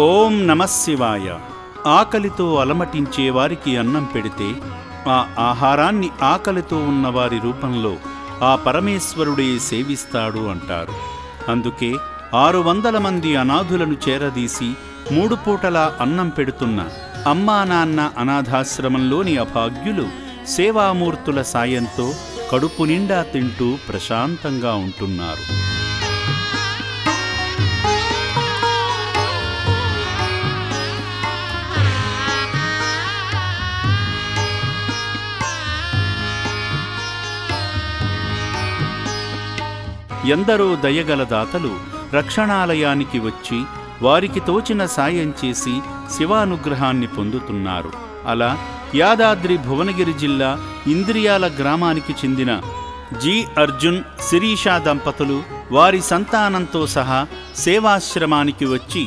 ఓం నమఃశివాయ. ఆకలితో అలమటించే వారికి అన్నం పెడితే ఆ ఆహారాన్ని ఆకలితో ఉన్నవారి రూపంలో ఆ పరమేశ్వరుడే సేవిస్తాడు అంటారు. అందుకే 600 మంది అనాథులను చేరదీసి 3 పూటలా అన్నం పెడుతున్న అమ్మా నాన్న అనాథాశ్రమంలోని అభాగ్యులు సేవామూర్తుల సాయంతో కడుపు నిండా తింటూ ప్రశాంతంగా ఉంటున్నారు. ఎందరో దయగల దాతలు రక్షణాలయానికి వచ్చి వారికి తోచిన సాయం చేసి శివానుగ్రహాన్ని పొందుతున్నారు. అలా యాదాద్రి భువనగిరి జిల్లా ఇంద్రియాల గ్రామానికి చెందిన జి. అర్జున్, శిరీషా దంపతులు వారి సంతానంతో సహా సేవాశ్రమానికి వచ్చి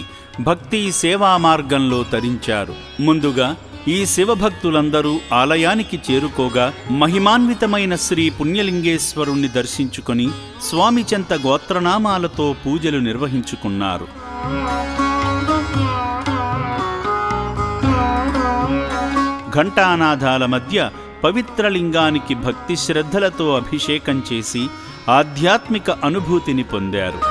భక్తి సేవా మార్గంలో తరించారు. ముందుగా ఈ శివభక్తులందరూ ఆలయానికి చేరుకోగా మహిమాన్వితమైన శ్రీ పుణ్యలింగేశ్వరుణ్ణి దర్శించుకొని స్వామి చెంత గోత్రనామాలతో పూజలు నిర్వహించుకున్నారు. ఘంటానాదాల మధ్య పవిత్రలింగానికి భక్తి శ్రద్ధలతో అభిషేకం చేసి ఆధ్యాత్మిక అనుభూతిని పొందారు.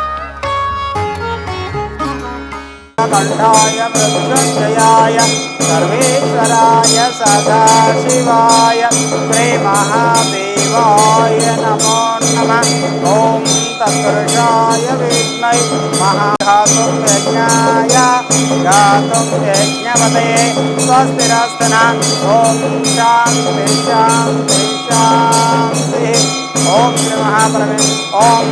కంఠాయ మృత్యుంజయాయ సర్వేశ్వరాయ సదాశివాయ శ్రీ మహాదేవాయ నమో నమః. ఓం తత్పురుషాయ విద్మహే మహాధాతుం యజ్ఞాయ గాతుం యజ్ఞపతే స్వస్తిరస్తన. ఓం శాంతి శాంతి శాంతి. ఓం శ్రీ మహాప్రభే. ఓం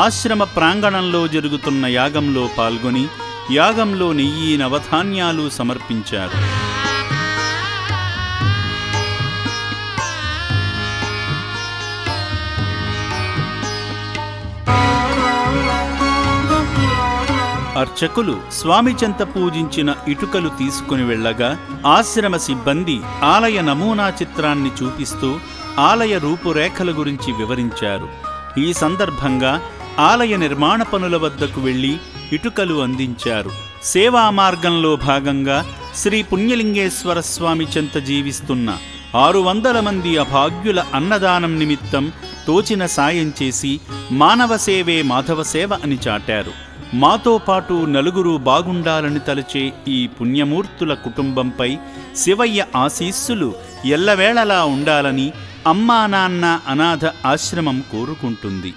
ఆశ్రమ ప్రాంగణంలో జరుగుతున్న యాగంలో పాల్గొని యాగంలో నెయ్యి, నవధాన్యాలు సమర్పించారు. అర్చకులు స్వామి చెంత పూజించిన ఇటుకలు తీసుకుని వెళ్ళగా ఆశ్రమ సిబ్బంది ఆలయ నమూనా చిత్రాన్ని చూపిస్తూ ఆలయ రూపురేఖల గురించి వివరించారు. ఈ సందర్భంగా ఆలయ నిర్మాణ పనుల వద్దకు వెళ్లి ఇటుకలు అందించారు. సేవా మార్గంలో భాగంగా శ్రీ పుణ్యలింగేశ్వర స్వామి చెంత జీవిస్తున్న 600 మంది అభాగ్యుల అన్నదానం నిమిత్తం తోచిన సాయం చేసి మానవ సేవే మాధవ సేవ అని చాటారు. మాతో పాటు నలుగురు బాగుండాలని తలచే ఈ పుణ్యమూర్తుల కుటుంబంపై శివయ్య ఆశీస్సులు ఎల్లవేళలా ఉండాలని అమ్మా నాన్న అనాథ ఆశ్రమం కోరుకుంటుంది.